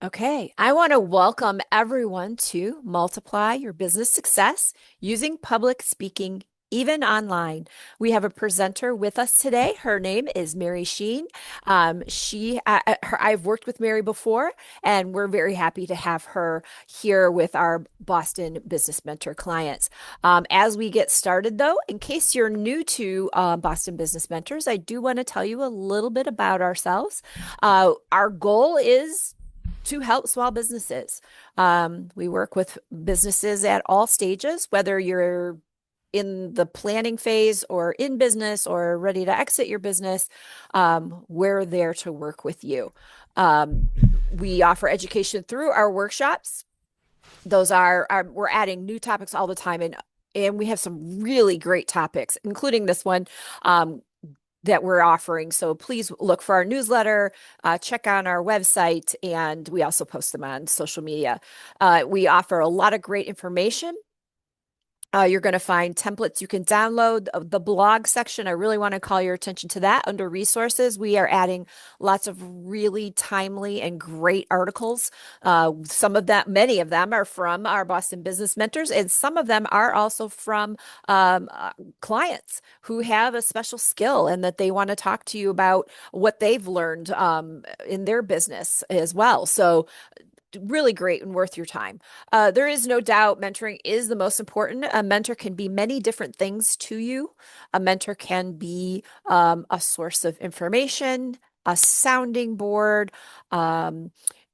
Okay, I want to welcome everyone to Multiply Your Business Success using public speaking, even online. We have a presenter with us today. Her name is Mary Cheyne. I've worked with Mary before, and we're very happy to have her here with our Boston Business Mentor clients. As we get started, though, in case you're new to Boston Business Mentors, I do want to tell you a little bit about ourselves. Our goal is to help small businesses. We work with businesses at all stages, whether you're in the planning phase or in business or ready to exit your business. We're there to work with you. Um, we offer education through our workshops. We're adding new topics all the time, and we have some really great topics, including this one. That we're offering. So please look for our newsletter, check on our website, and we also post them on social media. We offer a lot of great information. You're going to find templates you can download. The blog section, I really want to call your attention to that. Under resources, we are adding lots of really timely and great articles. Many of them are from our Boston Business Mentors, and some of them are also from clients who have a special skill and that they want to talk to you about what they've learned in their business as well. So really great and worth your time. There is no doubt mentoring is the most important. A mentor can be many different things to you. A mentor can be a source of information, a sounding board,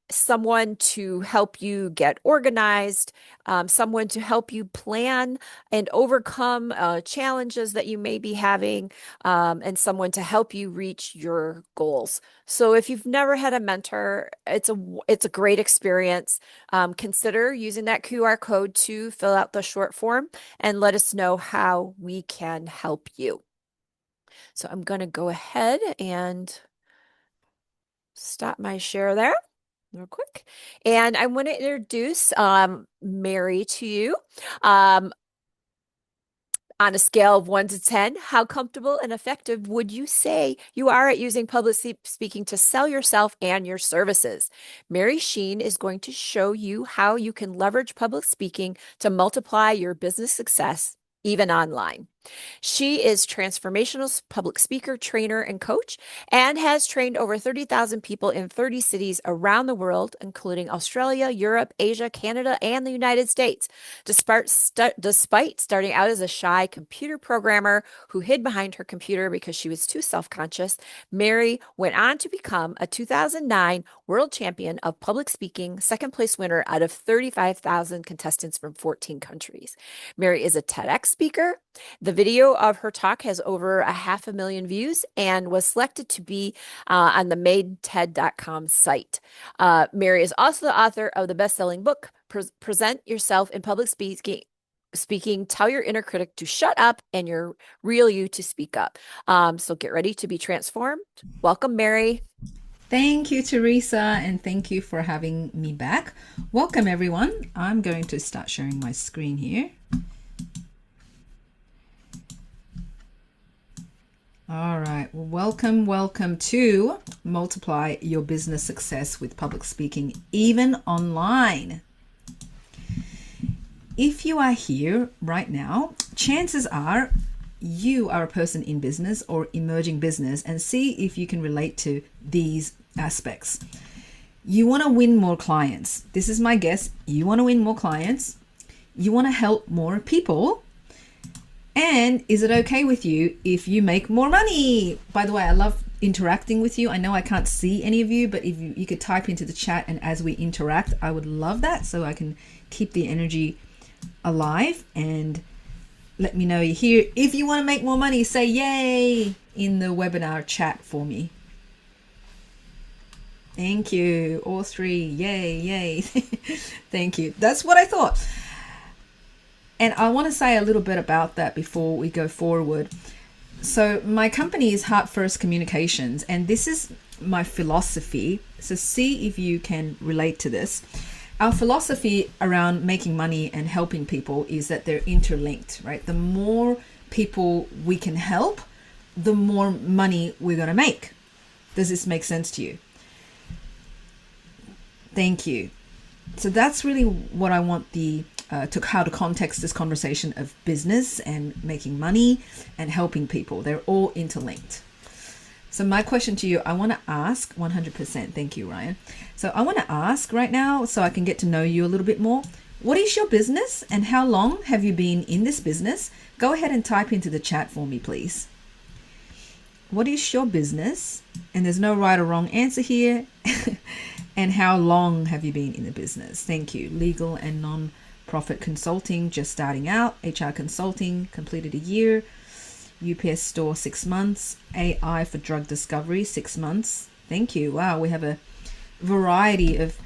someone to help you get organized, someone to help you plan and overcome challenges that you may be having, and someone to help you reach your goals. So if you've never had a mentor, it's a great experience. Consider using that QR code to fill out the short form and let us know how we can help you. So I'm going to go ahead and stop my share there real quick. And I want to introduce Mary to you. Um, on a scale of 1 to 10, how comfortable and effective would you say you are at using public speaking to sell yourself and your services? Mary Cheyne is going to show you how you can leverage public speaking to multiply your business success, even online. She is transformational public speaker, trainer, and coach, and has trained over 30,000 people in 30 cities around the world, including Australia, Europe, Asia, Canada, and the United States. Despite starting out as a shy computer programmer who hid behind her computer because she was too self-conscious, Mary went on to become a 2009 world champion of public speaking, second place winner out of 35,000 contestants from 14 countries. Mary is a TEDx speaker. The video of her talk has over 500,000 views and was selected to be on the MadeTED.com site. Mary is also the author of the best-selling book, Present Yourself in Public Speaking, Tell Your Inner Critic to Shut Up and Your Real You to Speak Up. So get ready to be transformed. Welcome, Mary. Thank you, Teresa, and thank you for having me back. Welcome, everyone. I'm going to start sharing my screen here. All right. Well, welcome to Multiply Your Business Success with Public Speaking, even online. If you are here right now, chances are you are a person in business or emerging business, and see if you can relate to these aspects. You want to win more clients. This is my guess. You want to win more clients. You want to help more people. And is it okay with you if you make more money? By the way, I love interacting with you. I know I can't see any of you, but if you could type into the chat, and as we interact, I would love that, so I can keep the energy alive. And let me know you're here. If you want to make more money, say yay in the webinar chat for me. Thank you. All three. Yay, yay. Thank you. That's what I thought. And I want to say a little bit about that before we go forward. So my company is Heart First Communications, and this is my philosophy. So see if you can relate to this. Our philosophy around making money and helping people is that they're interlinked, right? The more people we can help, the more money we're going to make. Does this make sense to you? Thank you. So that's really what I want to how to context this conversation of business and making money and helping people. They're all interlinked. So my question to you, I want to ask 100%. Thank you, Ryan. So I want to ask right now, so I can get to know you a little bit more. What is your business and how long have you been in this business? Go ahead and type into the chat for me, please. What is your business? And there's no right or wrong answer here. And how long have you been in the business? Thank you. Legal and non-profit consulting, just starting out. HR consulting, completed a year. UPS store, 6 months. AI for drug discovery, 6 months. Thank you. Wow, we have a variety of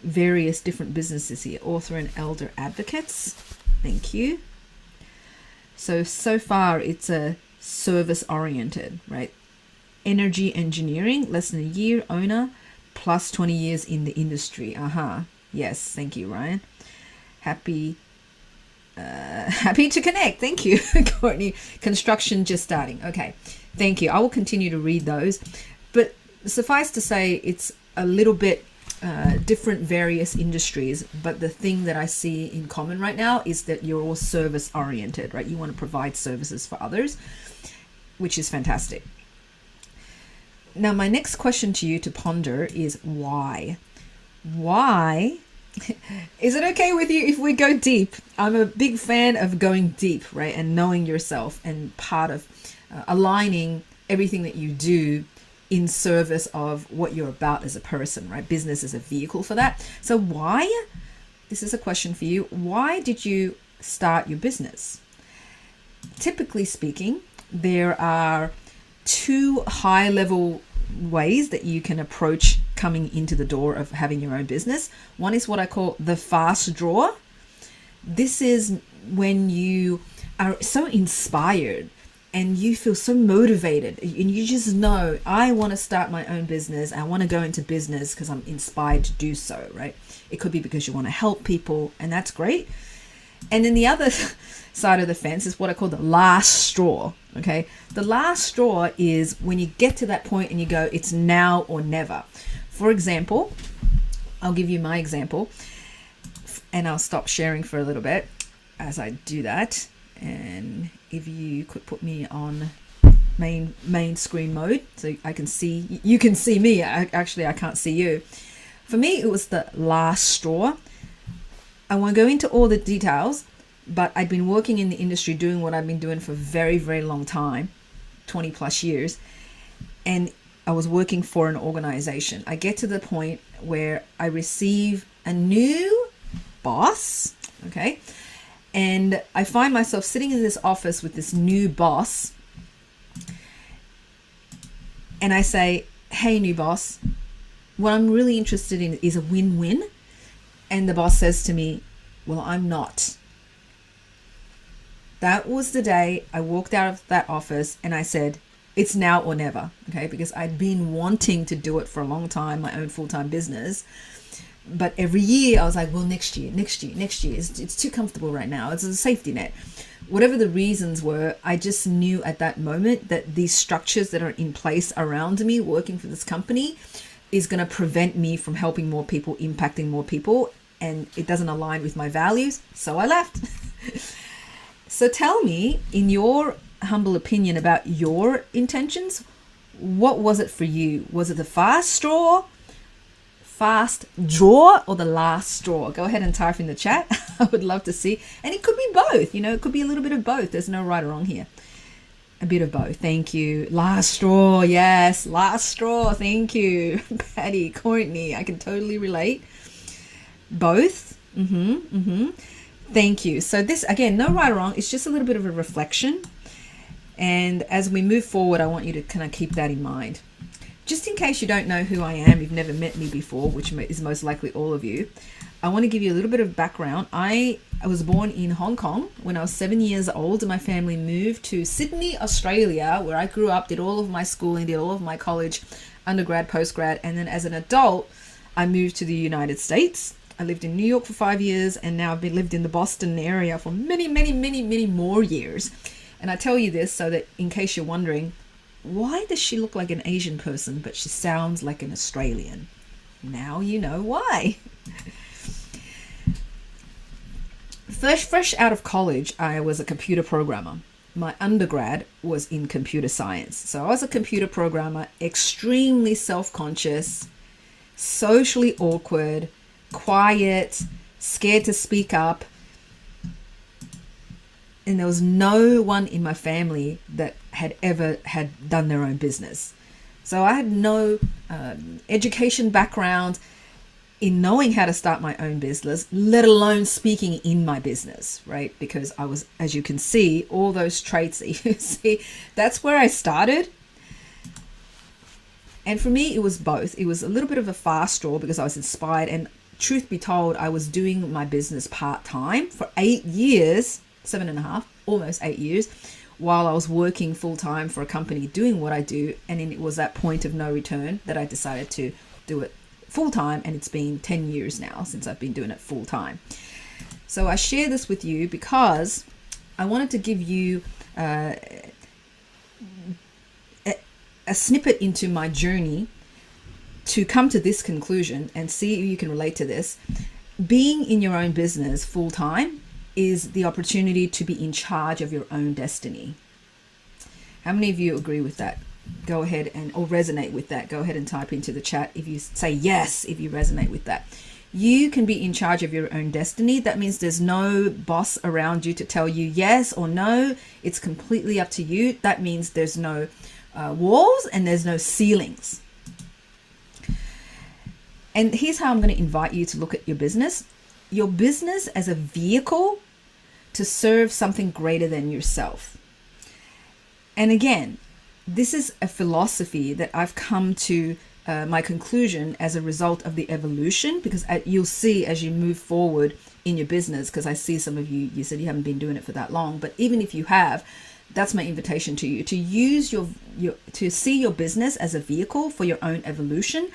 various different businesses here. Author and elder advocates. Thank you. So far it's a service oriented, right? Energy engineering, less than a year. Owner, plus 20 years in the industry. Yes, thank you, Ryan. Happy to connect. Thank you, Courtney. Construction just starting. Okay, thank you. I will continue to read those, but suffice to say, it's a little bit different, various industries. But the thing that I see in common right now is that you're all service oriented, right? You want to provide services for others, which is fantastic. Now, my next question to you to ponder is why? Why? Is it okay with you if we go deep? I'm a big fan of going deep, right? And knowing yourself, and part of aligning everything that you do in service of what you're about as a person, right? Business is a vehicle for that. So why? This is a question for you. Why did you start your business? Typically speaking, there are two high-level ways that you can approach coming into the door of having your own business. One is what I call the fast draw. This is when you are so inspired and you feel so motivated and you just know, I want to start my own business. I want to go into business because I'm inspired to do so, right? It could be because you want to help people, and that's great. And then the other side of the fence is what I call the last straw. Okay, the last straw is when you get to that point and you go, it's now or never. For example, I'll give you my example, and I'll stop sharing for a little bit as I do that. And if you could put me on main screen mode so I can see, you can see me. I can't see you. For me, it was the last straw. I won't go into all the details, but I'd been working in the industry doing what I've been doing for a very, very long time, 20 plus years. And I was working for an organization. I get to the point where I receive a new boss, okay? And I find myself sitting in this office with this new boss. And I say, hey, new boss, what I'm really interested in is a win-win. And the boss says to me, well, I'm not. That was the day I walked out of that office and I said, it's now or never, okay? Because I'd been wanting to do it for a long time, my own full-time business. But every year I was like, well, next year. It's too comfortable right now. It's a safety net. Whatever the reasons were, I just knew at that moment that these structures that are in place around me working for this company is going to prevent me from helping more people, impacting more people, and it doesn't align with my values. So I left. So tell me, in your humble opinion about your intentions, what was it for you? Was it the fast draw, or the last straw? Go ahead and type in the chat. I would love to see. And it could be both, it could be a little bit of both. There's no right or wrong here. A bit of both. Thank you. Last straw. Yes. Last straw. Thank you. Patty, Courtney. I can totally relate. Both. Thank you. So this, again, no right or wrong. It's just a little bit of a reflection. And as we move forward, I want you to kind of keep that in mind. Just in case you don't know who I am, you've never met me before, which is most likely all of you, I want to give you a little bit of background. I was born in Hong Kong when I was 7 years old, and my family moved to Sydney, Australia, where I grew up, did all of my schooling, did all of my college, undergrad, postgrad, and then as an adult, I moved to the United States. I lived in New York for 5 years, and now I've lived in the Boston area for many, many, many, many more years. And I tell you this so that in case you're wondering, why does she look like an Asian person, but she sounds like an Australian? Now you know why. Fresh out of college, I was a computer programmer. My undergrad was in computer science. So I was a computer programmer, extremely self-conscious, socially awkward, quiet, scared to speak up. And there was no one in my family that had ever had done their own business. So I had no education background in knowing how to start my own business, let alone speaking in my business, right? Because I was, as you can see, all those traits that you see, that's where I started. And for me, it was both. It was a little bit of a fast straw because I was inspired. And truth be told, I was doing my business part-time for 8 years, 7.5, almost 8 years, while I was working full-time for a company doing what I do. And then it was that point of no return that I decided to do it full-time, and it's been 10 years now since I've been doing it full-time. So I share this with you because I wanted to give you a snippet into my journey to come to this conclusion and see if you can relate to this. Being in your own business full-time is the opportunity to be in charge of your own destiny. How many of you agree with that? Go ahead or resonate with that. Go ahead and type into the chat if you say yes, if you resonate with that. You can be in charge of your own destiny. That means there's no boss around you to tell you yes or no. It's completely up to you. That means there's no walls and there's no ceilings. And here's how I'm going to invite you to look at your business. Your business as a vehicle to serve something greater than yourself. And again, this is a philosophy that I've come to my conclusion as a result of the evolution, because you'll see as you move forward in your business, because I see some of you said you haven't been doing it for that long, but even if you have, that's my invitation to you, to use to see your business as a vehicle for your own evolution,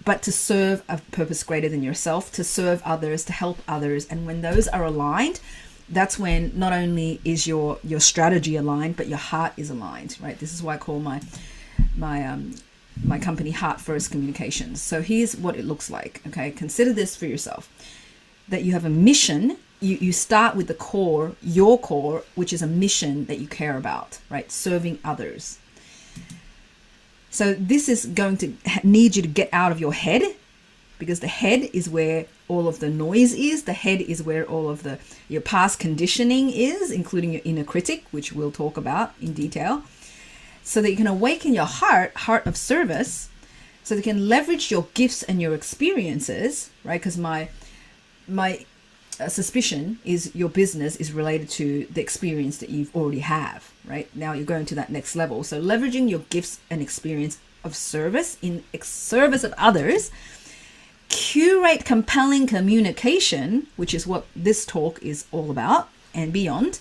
but to serve a purpose greater than yourself, to serve others, to help others. And when those are aligned, that's when not only is your strategy aligned, but your heart is aligned, right? This is why I call my company Heart First Communications. So here's what it looks like, okay? Consider this for yourself, that you have a mission. You start with the core, your core, which is a mission that you care about, right? Serving others. So this is going to need you to get out of your head, because the head is where all of the noise is. The head is where all of your past conditioning is, including your inner critic, which we'll talk about in detail, so that you can awaken your heart of service, so that you can leverage your gifts and your experiences, right? Because my suspicion is your business is related to the experience that you've already have, right? Now you're going to that next level. So leveraging your gifts and experience of service in service of others. Curate compelling communication, which is what this talk is all about and beyond.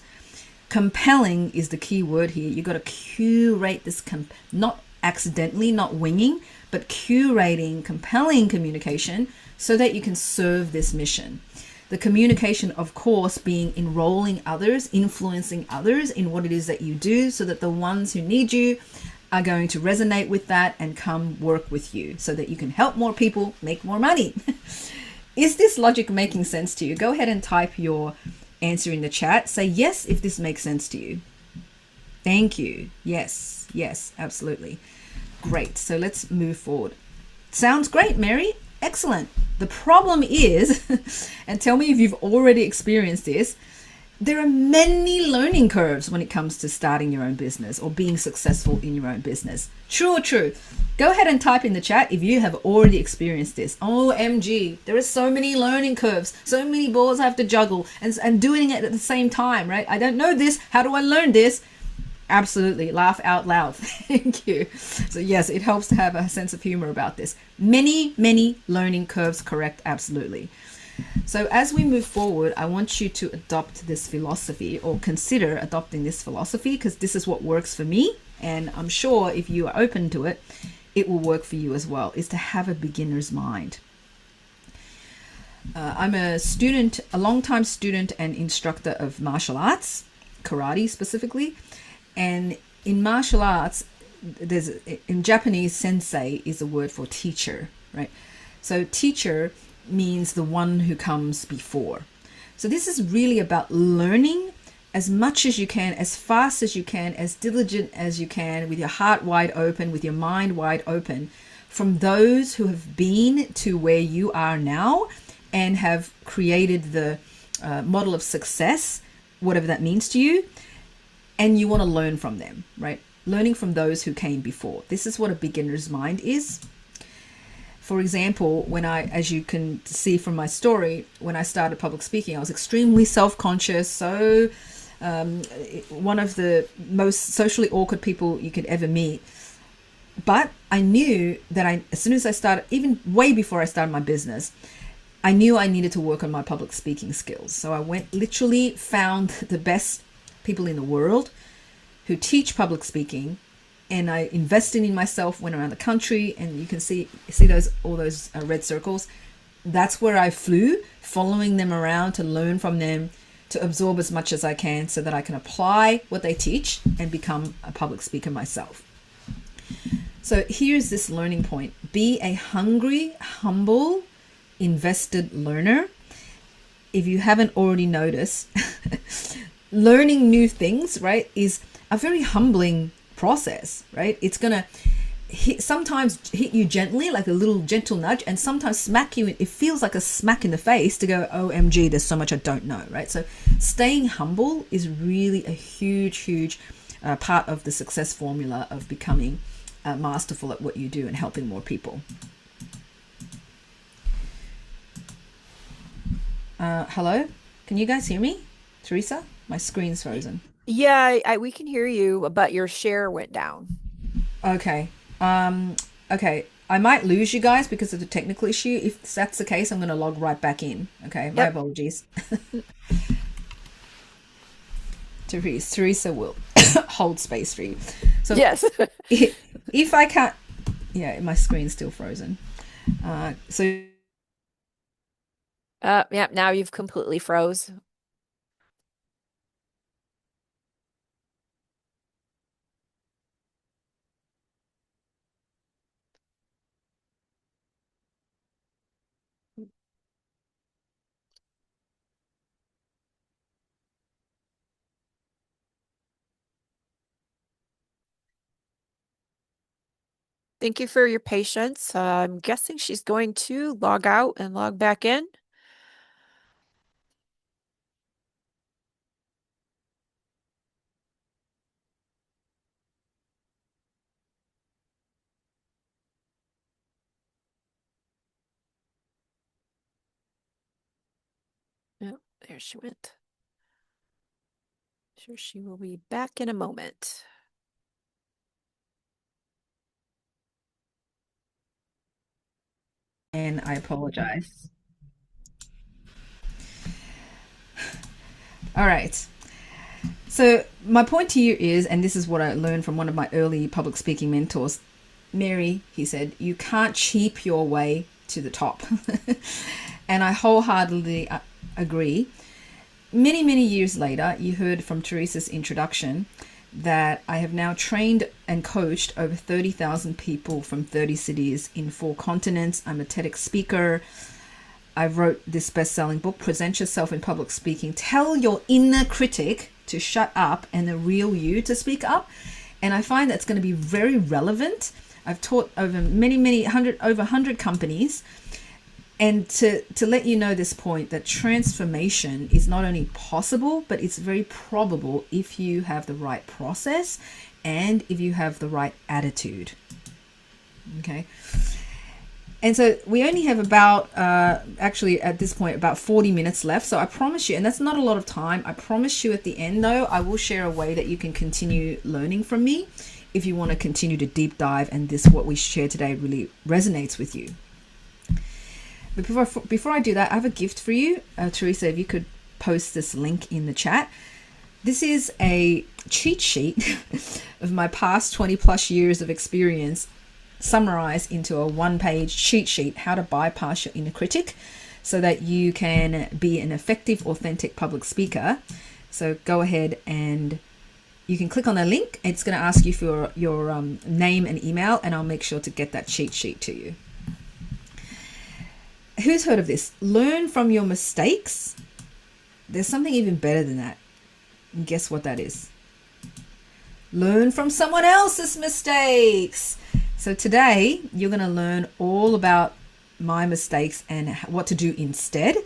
Compelling is the key word here. You got to curate this, not accidentally, not winging, but curating compelling communication so that you can serve this mission. The communication, of course, being enrolling others, influencing others in what it is that you do, so that the ones who need you are going to resonate with that and come work with you so that you can help more people make more money. Is this logic making sense to you? Go ahead and type your answer in the chat. Say yes if this makes sense to you. Thank you. Yes, absolutely. Great. So let's move forward. Sounds great, Mary. Excellent. The problem is, and tell me if you've already experienced this, there are many learning curves when it comes to starting your own business or being successful in your own business. True or true? Go ahead and type in the chat if you have already experienced this. OMG, there are so many learning curves, so many balls I have to juggle, and doing it at the same time, right? I don't know this. How do I learn this? Absolutely. Laugh out loud. Thank you. So yes, it helps to have a sense of humor about this. Many learning curves, correct? Absolutely. So as we move forward, I want you to adopt this philosophy, or consider adopting this philosophy, because this is what works for me. And I'm sure if you are open to it, it will work for you as well, is to have a beginner's mind. I'm a long-time student and instructor of martial arts, karate specifically. And in martial arts, in Japanese, sensei is a word for teacher, right? So teacher means the one who comes before. So this is really about learning as much as you can, as fast as you can, as diligent as you can, with your heart wide open, with your mind wide open, from those who have been to where you are now and have created the model of success, whatever that means to you. And you want to learn from them, right? Learning from those who came before. This is what a beginner's mind is. For example, when as you can see from my story, when I started public speaking, I was extremely self-conscious, so one of the most socially awkward people you could ever meet. But I knew that as soon as I started, even way before I started my business, I knew I needed to work on my public speaking skills. So I found the best people in the world who teach public speaking, and I invested in myself, went around the country, and you can see all those red circles. That's where I flew, following them around to learn from them, to absorb as much as I can so that I can apply what they teach and become a public speaker myself. So here's this learning point. Be a hungry, humble, invested learner. If you haven't already noticed, learning new things, right, is a very humbling process, right? It's gonna sometimes hit you gently, like a little gentle nudge, and sometimes smack you. It feels like a smack in the face to go, OMG, there's so much I don't know, right? So staying humble is really a huge part of the success formula of becoming masterful at what you do and helping more people. Hello? Can you guys hear me? Teresa? My screen's frozen. Yeah, we can hear you, but your share went down. Okay. Okay. I might lose you guys because of the technical issue. If that's the case, I'm going to log right back in. Okay. My Yep. apologies. Teresa will hold space for you. So Yes. if I can't, yeah, my screen's still frozen. So Yeah, now you've completely froze. Thank you for your patience. I'm guessing she's going to log out and log back in. Yep, there she went. Sure, she will be back in a moment. and I apologize. All right. So my point to you is, and this is what I learned from one of my early public speaking mentors, Mary, he said, you can't cheap your way to the top. And I wholeheartedly agree. Many years later, you heard from Teresa's introduction that I have now trained and coached over 30,000 people from 30 cities in 4 continents. I'm a TEDx speaker. I wrote this best-selling book, Present Yourself in Public Speaking. Tell your inner critic to shut up and the real you to speak up. And I find that's going to be very relevant. I've taught over over 100 companies. And to let you know this point, that transformation is not only possible, but it's very probable if you have the right process and if you have the right attitude. Okay. And so we only have about, actually at this point, about 40 minutes left. So I promise you, and that's not a lot of time, I promise you at the end though, I will share a way that you can continue learning from me if you want to continue to deep dive and what we share today really resonates with you. But before I do that, I have a gift for you. Teresa, if you could post this link in the chat. This is a cheat sheet of my past 20 plus years of experience summarized into a 1-page cheat sheet, how to bypass your inner critic so that you can be an effective, authentic public speaker. So go ahead and you can click on the link. It's going to ask you for your name and email, and I'll make sure to get that cheat sheet to you. Who's heard of this? Learn from your mistakes. There's something even better than that. And guess what that is? Learn from someone else's mistakes. So today you're going to learn all about my mistakes and what to do instead.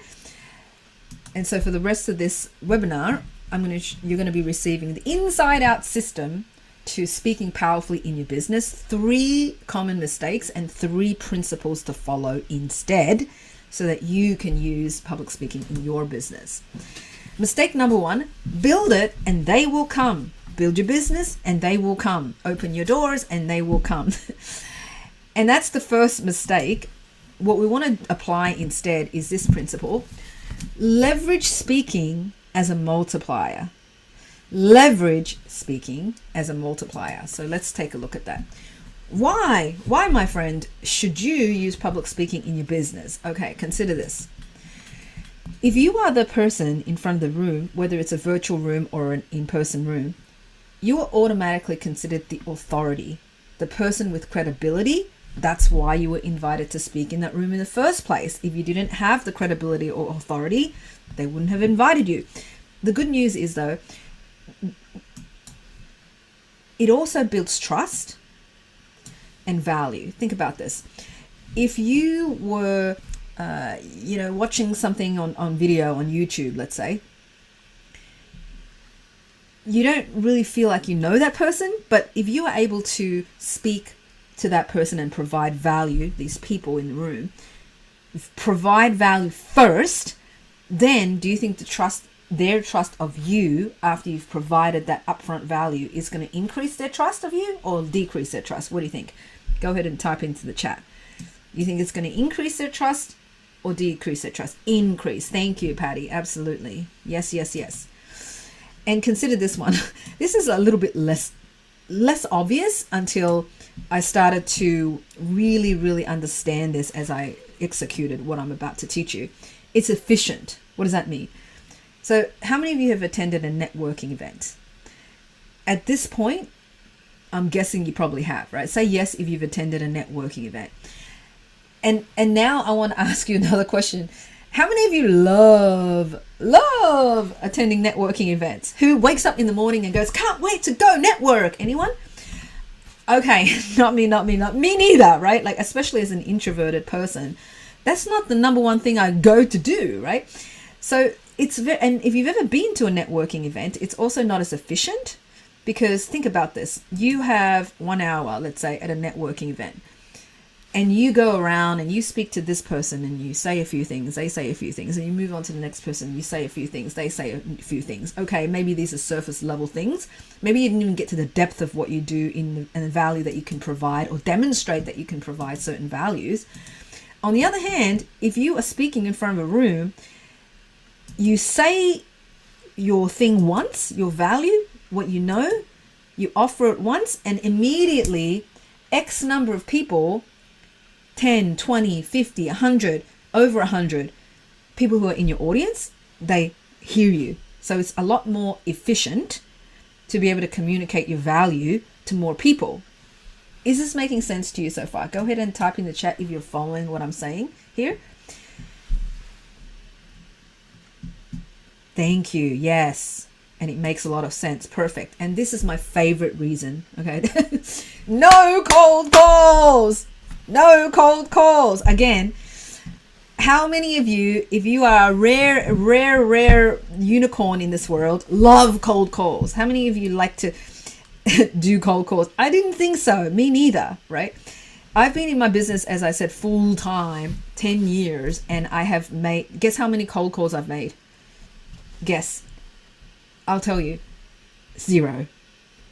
And so for the rest of this webinar, you're going to be receiving the inside out system to speaking powerfully in your business, 3 common mistakes and 3 principles to follow instead, so that you can use public speaking in your business. Mistake number 1, build it and they will come. Build your business and they will come. Open your doors and they will come. And that's the first mistake. What we want to apply instead is this principle. Leverage speaking as a multiplier. Leverage speaking as a multiplier. So let's take a look at that. Why, my friend, should you use public speaking in your business? Okay, consider this. If you are the person in front of the room, whether it's a virtual room or an in-person room, you are automatically considered the authority, the person with credibility. That's why you were invited to speak in that room in the first place. If you didn't have the credibility or authority, they wouldn't have invited you. The good news is, though, it also builds trust and value. Think about this. If you were, watching something on video on YouTube, let's say, you don't really feel like you know that person, but if you are able to speak to that person and provide value, these people in the room, provide value first, then do you think their trust of you after you've provided that upfront value is going to increase their trust of you or decrease their trust? What do you think? Go ahead and type into the chat. You think it's going to increase their trust or decrease their trust? Increase. Thank you, Patty. Absolutely. Yes, yes, yes. And consider this one. This is a little bit less obvious until I started to really, really understand this as I executed what I'm about to teach you. It's efficient. What does that mean? So how many of you have attended a networking event? At this point, I'm guessing you probably have, right? Say yes if you've attended a networking event. And now I want to ask you another question. How many of you love attending networking events? Who wakes up in the morning and goes, can't wait to go network? Anyone? Okay, not me neither, right? Like, especially as an introverted person, that's not the number one thing I go to do, right? So and if you've ever been to a networking event, it's also not as efficient, because think about this. You have 1 hour, let's say, at a networking event, and you go around and you speak to this person and you say a few things, they say a few things, and you move on to the next person, you say a few things, they say a few things. Okay, maybe these are surface level things. Maybe you didn't even get to the depth of what you do and the value that you can provide, or demonstrate that you can provide certain values. On the other hand, if you are speaking in front of a room, you say your thing once, your value, what you know, you offer it once, and immediately X number of people, 10, 20, 50, 100, over 100 people who are in your audience, they hear you. So it's a lot more efficient to be able to communicate your value to more people. Is this making sense to you so far? Go ahead and type in the chat if you're following what I'm saying here. Thank you. Yes. And it makes a lot of sense. Perfect. And this is my favorite reason. Okay. No cold calls. No cold calls. Again, how many of you, if you are a rare unicorn in this world, love cold calls? How many of you like to do cold calls? I didn't think so. Me neither, right? I've been in my business, as I said, full time, 10 years, and I have made, guess how many cold calls I've made? Guess. I'll tell you. 0.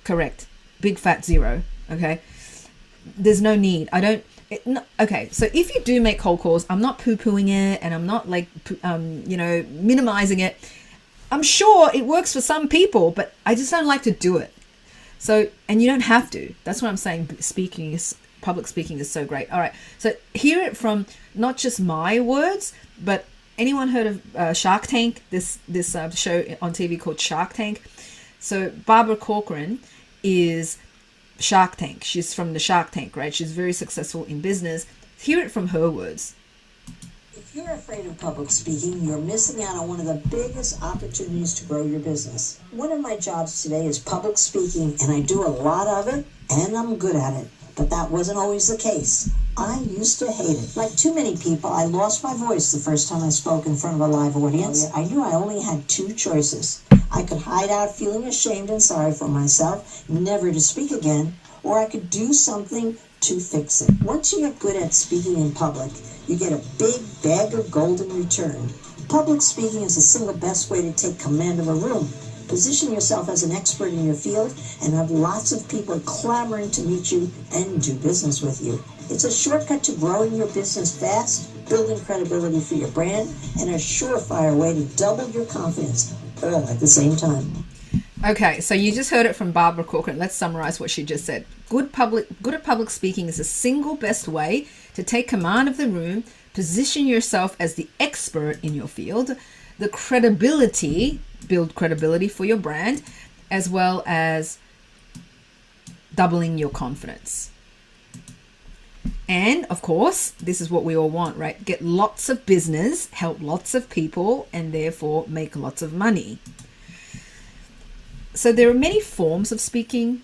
Correct. Big fat 0. Okay. There's no need. Okay. So if you do make cold calls, I'm not poo-pooing it, and I'm not like, minimizing it. I'm sure it works for some people, but I just don't like to do it. So, and you don't have to. That's what I'm saying. Public speaking is so great. All right. So hear it from not just my words, but anyone heard of Shark Tank? This show on TV called Shark Tank. So Barbara Corcoran is Shark Tank. She's from the Shark Tank, right? She's very successful in business. Hear it from her words. If you're afraid of public speaking, you're missing out on one of the biggest opportunities to grow your business. One of my jobs today is public speaking, and I do a lot of it, and I'm good at it. But that wasn't always the case. I used to hate it. Like too many people, I lost my voice the first time I spoke in front of a live audience. I knew I only had two choices. I could hide out feeling ashamed and sorry for myself, never to speak again, or I could do something to fix it. Once you get good at speaking in public, you get a big bag of gold in return. Public speaking is the single best way to take command of a room. Position yourself as an expert in your field and have lots of people clamoring to meet you and do business with you. It's a shortcut to growing your business fast, building credibility for your brand, and a surefire way to double your confidence all at the same time. Okay, so you just heard it from Barbara Corcoran. Let's summarize what she just said. Good at public speaking is the single best way to take command of the room, position yourself as the expert in your field, the credibility, build credibility for your brand, as well as doubling your confidence. And of course, this is what we all want, right? Get lots of business, help lots of people, and therefore make lots of money. So there are many forms of speaking,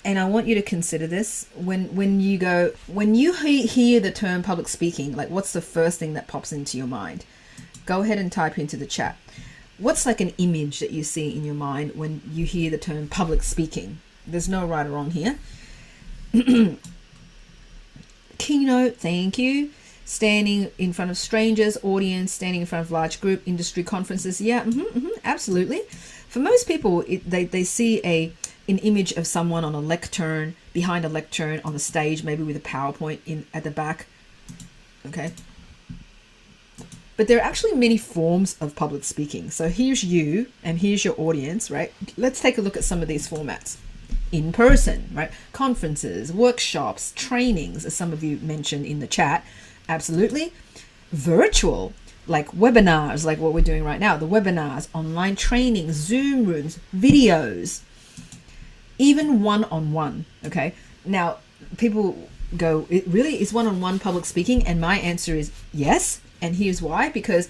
and I want you to consider this when you hear the term public speaking, like what's the first thing that pops into your mind? Go ahead and type into the chat. What's like an image that you see in your mind when you hear the term public speaking? There's no right or wrong here. Keynote, thank you. Standing in front of strangers, audience, standing in front of large group, industry conferences. Yeah, absolutely. For most people, they see an image of someone on a lectern, behind a lectern, on a stage, maybe with a PowerPoint at the back. Okay. But there are actually many forms of public speaking. So here's you and here's your audience, right? Let's take a look at some of these formats. In person, right? Conferences, workshops, trainings, as some of you mentioned in the chat. Absolutely. Virtual, like webinars, like what we're doing right now. The webinars, online training, Zoom rooms, videos, even one-on-one, okay? Now, people go, it really is one-on-one public speaking? And my answer is yes. And here's why. Because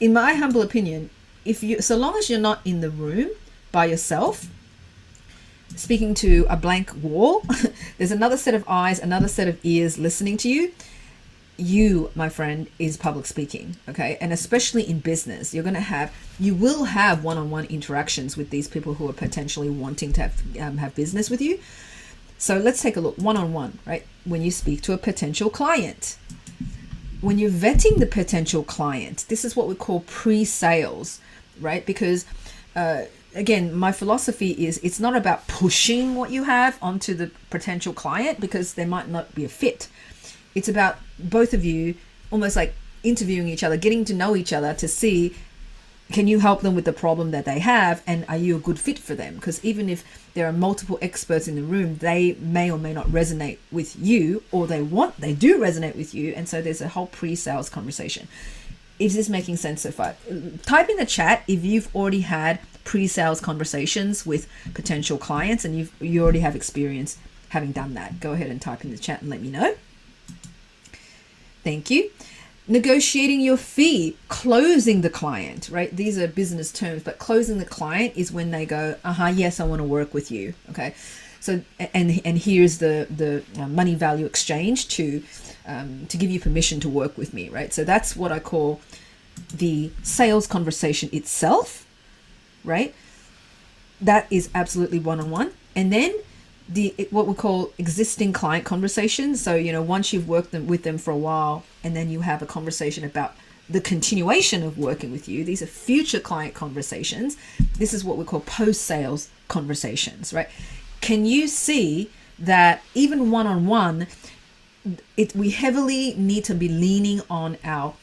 in my humble opinion, so long as you're not in the room by yourself, speaking to a blank wall, there's another set of eyes, another set of ears listening to you. You, my friend, is public speaking, okay? And especially in business, you will have one-on-one interactions with these people who are potentially wanting to have business with you. So let's take a look. One-on-one, right? When you speak to a potential client, when you're vetting the potential client, this is what we call pre-sales, right? Because again, my philosophy is it's not about pushing what you have onto the potential client because there might not be a fit. It's about both of you almost like interviewing each other, getting to know each other to see, can you help them with the problem that they have, and are you a good fit for them? Because even if there are multiple experts in the room, they may or may not resonate with you, or they do resonate with you. And so there's a whole pre-sales conversation. Is this making sense so far? Type in the chat if you've already had pre-sales conversations with potential clients and you already have experience having done that. Go ahead and type in the chat and let me know. Thank you. Negotiating your fee, closing the client, right? These are business terms, but closing the client is when they go, yes, I want to work with you. Okay. So, and here's the money value exchange to give you permission to work with me, right? So that's what I call the sales conversation itself, right? That is absolutely one-on-one. And then what we call existing client conversations. So, once you've worked with them for a while, and then you have a conversation about the continuation of working with you. These are future client conversations. This is what we call post-sales conversations, right? Can you see that even one-on-one, we heavily need to be leaning on our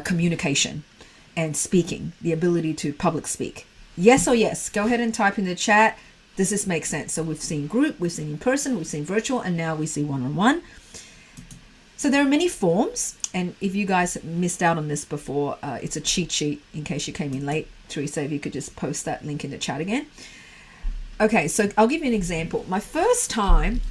communication and speaking, the ability to public speak? Yes or yes? Go ahead and type in the chat. Does this make sense? So we've seen group, we've seen in person, we've seen virtual, and now we see one-on-one. So there are many forms. And if you guys missed out on this before, it's a cheat sheet in case you came in late. Teresa, if you could just post that link in the chat again. Okay, so I'll give you an example. My first time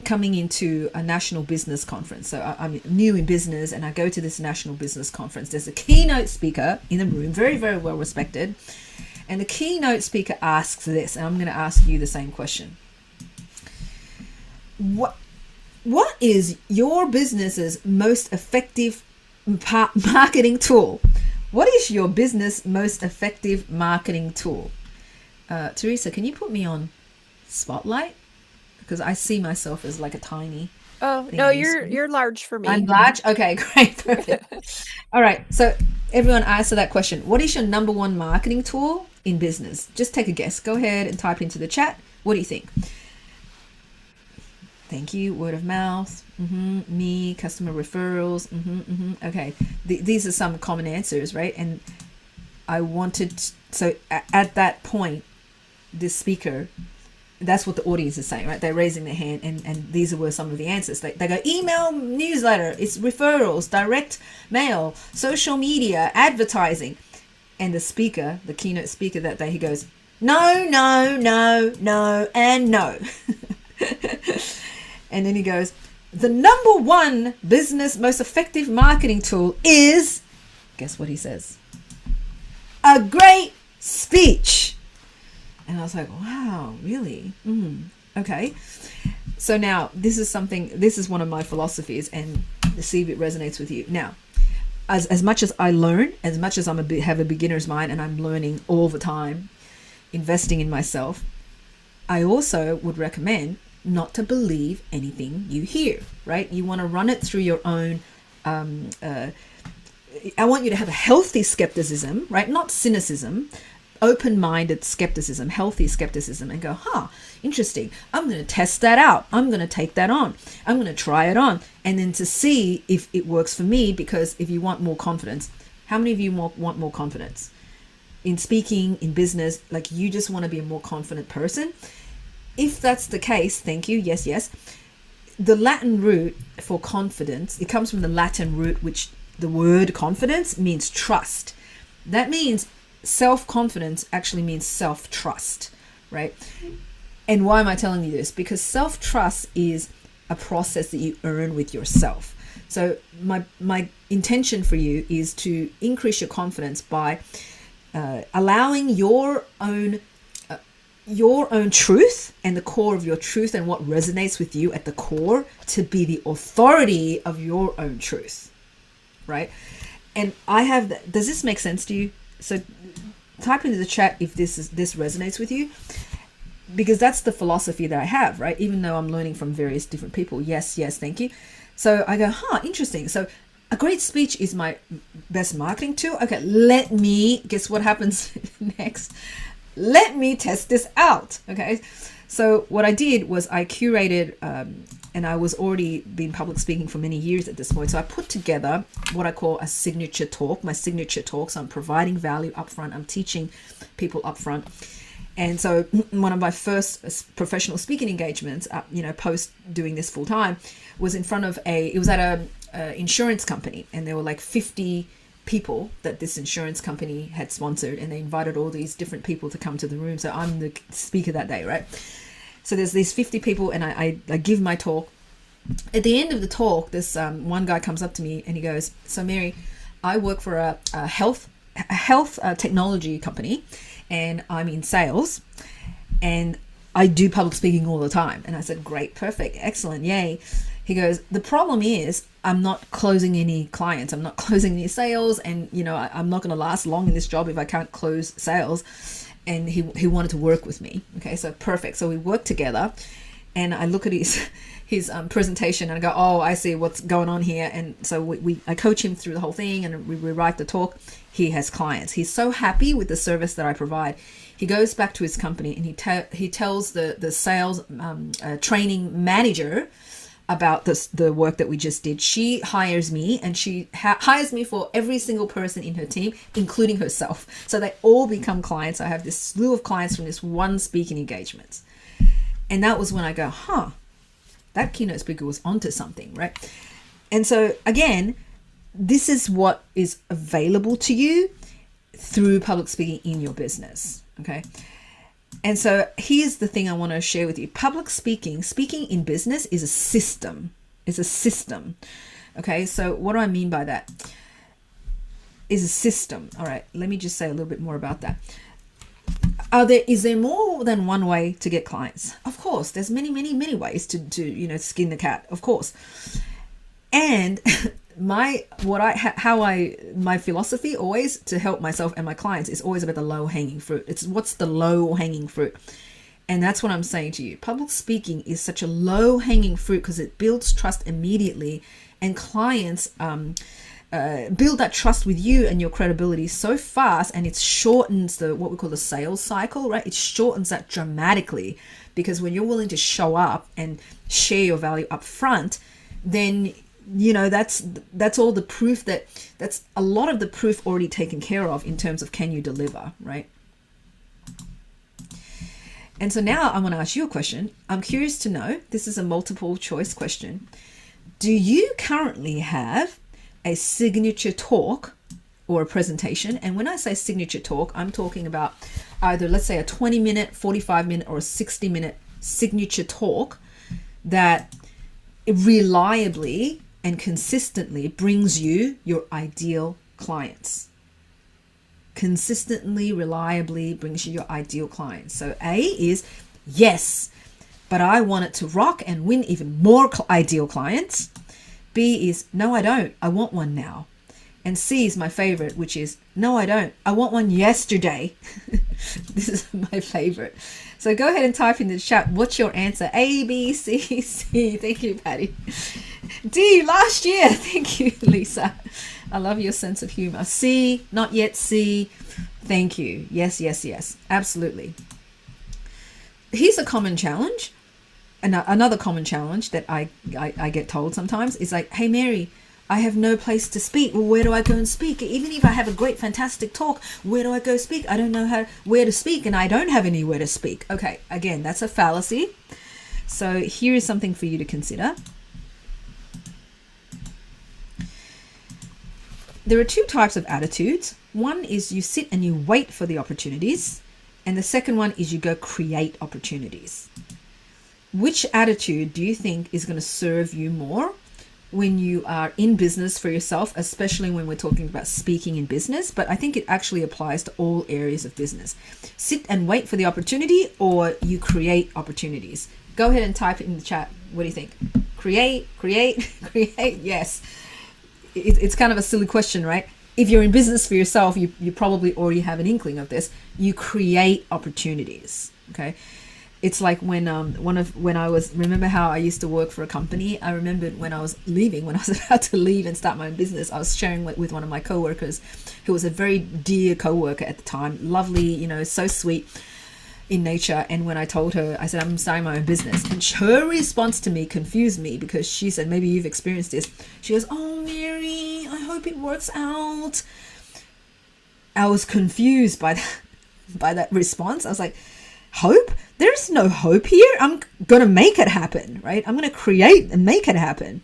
coming into a national business conference. So I'm new in business and I go to this national business conference. There's a keynote speaker in the room, very, very well respected. And the keynote speaker asks this, and I'm going to ask you the same question. What is your business's most effective marketing tool? What is your business most effective marketing tool? Teresa, can you put me on spotlight? Because I see myself as like a tiny. Oh, no, you're large for me. I'm large? Okay, great. Perfect. All right. So everyone answer that question. What is your number one marketing tool in business? Just take a guess. Go ahead and type into the chat. What do you think? Thank you. Word of mouth. Me. Customer referrals. Okay. These are some common answers, right? And I wanted... So at that point, this speaker... That's what the audience is saying, right? They're raising their hand, and these were some of the answers. They go, email, newsletter, it's referrals, direct mail, social media, advertising. And the speaker, the keynote speaker that day, he goes, no, no, no, no, and no. And then he goes, the number one business most effective marketing tool is, guess what he says? A great speech. And I was like, wow, really? Okay. So now this is one of my philosophies, and see if it resonates with you. Now, as much as I learn, as much as have a beginner's mind and I'm learning all the time, investing in myself, I also would recommend not to believe anything you hear, right? You want to run it through your own, I want you to have a healthy skepticism, right? Not cynicism, open-minded skepticism, healthy skepticism, and go, interesting. I'm going to test that out. I'm going to take that on. I'm going to try it on. And then to see if it works for me, because if you want more confidence, how many of you want more confidence? In speaking, in business, like you just want to be a more confident person? If that's the case, thank you. Yes, yes. The Latin root for confidence, it comes from the Latin root, which the word confidence means trust. That means self-confidence actually means self-trust, right? And why am I telling you this? Because self-trust is a process that you earn with yourself. So my intention for you is to increase your confidence by allowing your own truth and the core of your truth and what resonates with you at the core to be the authority of your own truth, right? And does this make sense to you? So type into the chat if this resonates with you, because that's the philosophy that I have, right? Even though I'm learning from various different people. Yes, yes, thank you. So I go, interesting. So a great speech is my best marketing tool. Okay, guess what happens next? Let me test this out. Okay, so what I did was I curated, and I was already been public speaking for many years at this point. So I put together what I call a signature talk, my signature talk. So I'm providing value upfront. I'm teaching people upfront. And so one of my first professional speaking engagements, post doing this full time, was at a insurance company, and there were like 50 people that this insurance company had sponsored, and they invited all these different people to come to the room. So I'm the speaker that day, right? So there's these 50 people, and I give my talk. At the end of the talk, this one guy comes up to me and he goes, so Mary, I work for a health technology company, and I'm in sales, and I do public speaking all the time. And I said, great, perfect, excellent, yay. He goes, the problem is I'm not closing any clients. I'm not closing any sales. And, I'm not going to last long in this job if I can't close sales. And he wanted to work with me. Okay, so perfect. So we work together, and I look at his presentation and I go, oh, I see what's going on here. And so I coach him through the whole thing, and we write the talk. He has clients. He's so happy with the service that I provide. He goes back to his company, and he tells the sales training manager about the work that we just did. She hires me, and she hires me for every single person in her team, including herself. So they all become clients. I have this slew of clients from this one speaking engagement. And that was when I go, that keynote speaker was onto something, right? And so again, this is what is available to you through public speaking in your business, okay? And so here's the thing I want to share with you. Public speaking, speaking in business is a system. It's a system. Okay, so what do I mean by that? Is a system. All right, let me just say a little bit more about that. Is there more than one way to get clients? Of course, there's many ways to skin the cat, of course. And my philosophy always to help myself and my clients is always about the low hanging fruit. It's what's the low hanging fruit. And that's what I'm saying to you. Public speaking is such a low hanging fruit because it builds trust immediately, and clients build that trust with you and your credibility so fast, and it shortens what we call the sales cycle, right? It shortens that dramatically, because when you're willing to show up and share your value up front, then that's all the proof, that's a lot of the proof already taken care of in terms of can you deliver, right? And so now I want to ask you a question. I'm curious to know, this is a multiple choice question. Do you currently have a signature talk or a presentation? And when I say signature talk, I'm talking about either, let's say, a 20-minute, 45-minute, or a 60-minute signature talk that reliably and consistently brings you your ideal clients. Consistently, reliably brings you your ideal clients. So A is yes, but I want it to rock and win even more ideal clients. B is no, I don't. I want one now. And C is my favorite, which is no, I don't. I want one yesterday. This is my favorite. So go ahead and type in the chat. What's your answer? A, B, C, C. Thank you, Patty. D, last year. Thank you, Lisa. I love your sense of humor. C, not yet. C, thank you. Yes, yes, yes. Absolutely. Here's a common challenge. Another common challenge that I get told sometimes is like, hey, Mary, I have no place to speak. Well, where do I go and speak? Even if I have a great, fantastic talk, where do I go speak? I don't know where to speak, and I don't have anywhere to speak. Okay, again, that's a fallacy. So here is something for you to consider. There are two types of attitudes. One is you sit and you wait for the opportunities, and the second one is you go create opportunities. Which attitude do you think is going to serve you more when you are in business for yourself, especially when we're talking about speaking in business? But I think it actually applies to all areas of business. Sit and wait for the opportunity, or you create opportunities. Go ahead and type it in the chat. What do you think? Create. Yes. It's kind of a silly question, right? If you're in business for yourself, you probably already have an inkling of this. You create opportunities, okay? It's like remember how I used to work for a company? I remembered when I was about to leave and start my own business, I was sharing with one of my coworkers, who was a very dear coworker at the time, lovely, so sweet in nature. And when I told her, I said, I'm starting my own business. And her response to me confused me, because she said, maybe you've experienced this. She goes, oh, Mary, I hope it works out. I was confused by that response. I was like, hope? There's no hope here. I'm going to make it happen, right? I'm going to create and make it happen.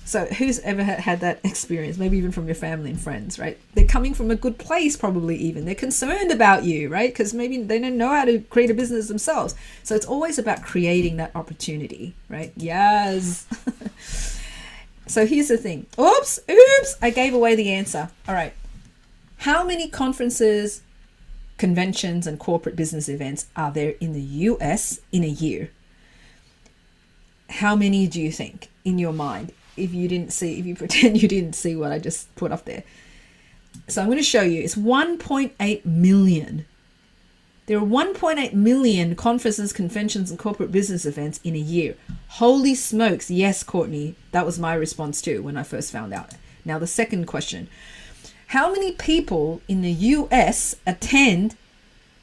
So who's ever had that experience? Maybe even from your family and friends, right? They're coming from a good place, probably even. They're concerned about you, right? Because maybe they don't know how to create a business themselves. So it's always about creating that opportunity, right? Yes. So here's the thing. Oops, I gave away the answer. All right. How many conferences, conventions, and corporate business events are there in the US in a year? How many do you think in your mind? If you pretend you didn't see what I just put up there. So I'm going to show you. It's 1.8 million. There are 1.8 million conferences, conventions, and corporate business events in a year. Holy smokes. Yes, Courtney. That was my response too when I first found out. Now the second question. How many people in the US attend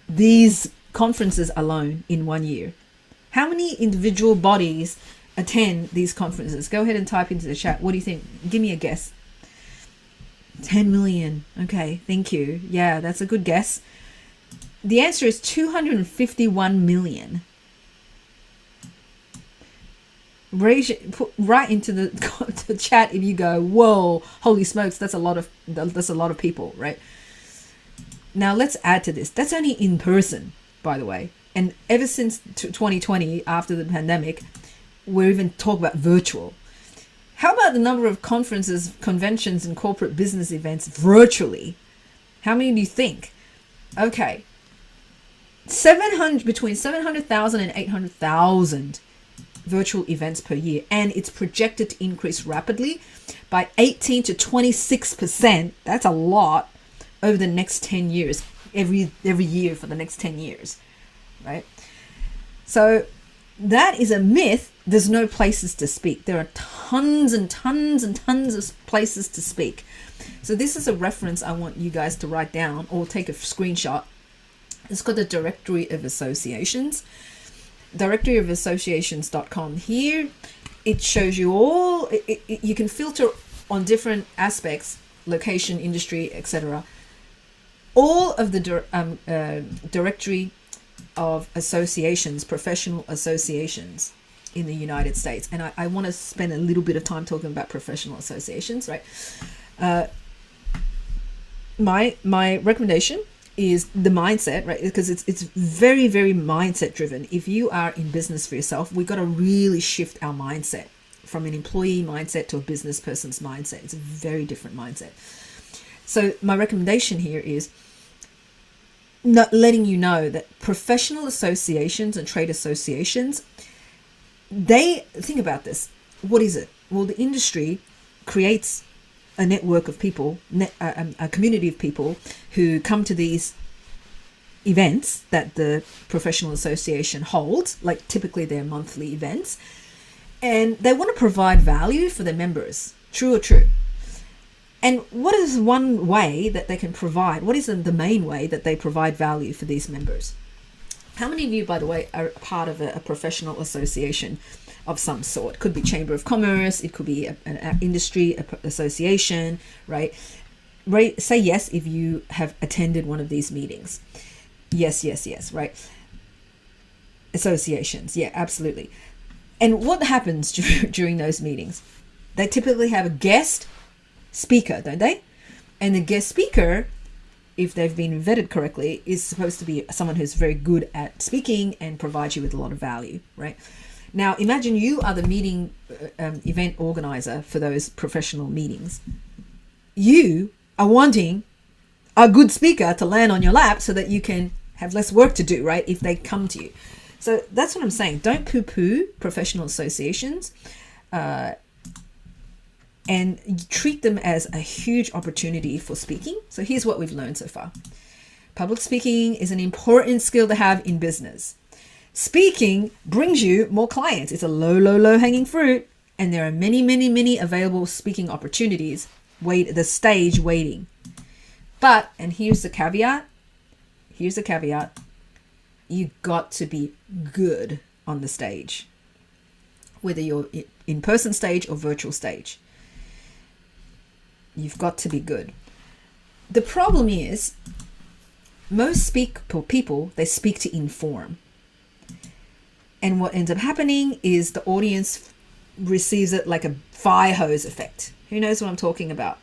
these conferences alone in 1 year? How many individual bodies attend these conferences? Go ahead and type into the chat. What do you think? Give me a guess. 10 million. Okay, thank you. Yeah, that's a good guess. The answer is 251 million. Put right into the chat if you go, whoa, holy smokes, that's a lot of people, right? Now let's add to this. That's only in person, by the way. And ever since 2020, after the pandemic, we're even talking about virtual. How about the number of conferences, conventions, and corporate business events virtually? How many do you think? Okay. Between 700,000 and 800,000 virtual events per year. And it's projected to increase rapidly by 18 to 26%. That's a lot over the next 10 years, every year for the next 10 years, right? So that is a myth. There's no places to speak. There are tons and tons and tons of places to speak. So this is a reference I want you guys to write down or take a screenshot. It's called the Directory of Associations, directoryofassociations.com. Here, it shows you all, you can filter on different aspects, location, industry, etc. All of the directory of associations, professional associations in the United States. And I want to spend a little bit of time talking about professional associations, right? My recommendation is the mindset, right? Because it's very, very mindset driven. If you are in business for yourself, we've got to really shift our mindset from an employee mindset to a business person's mindset. It's a very different mindset. So my recommendation here is not letting you know that professional associations and trade associations, they think about this. What is it? Well, the industry creates a network of people, a community of people who come to these events that the professional association holds, like typically they're monthly events, and they want to provide value for their members. True or true? And what is one way that they can provide? What is the main way that they provide value for these members? How many of you, by the way, are part of a professional association of some sort? Could be Chamber of Commerce, it could be an industry association, right? Say yes if you have attended one of these meetings. Yes, right? Associations, yeah, absolutely. And what happens during those meetings? They typically have a guest speaker, don't they? And the guest speaker, if they've been vetted correctly, is supposed to be someone who's very good at speaking and provides you with a lot of value, right? Now, imagine you are the meeting event organizer for those professional meetings. You are wanting a good speaker to land on your lap so that you can have less work to do, right, if they come to you. So that's what I'm saying. Don't poo-poo professional associations and treat them as a huge opportunity for speaking. So here's what we've learned so far. Public speaking is an important skill to have in business. Speaking brings you more clients. It's a low hanging fruit. And there are many available speaking opportunities, the stage waiting. But, and here's the caveat, you got to be good on the stage, whether you're in-person stage or virtual stage. You've got to be good. The problem is, most people, they speak to inform. And what ends up happening is the audience receives it like a fire hose effect. Who knows what I'm talking about?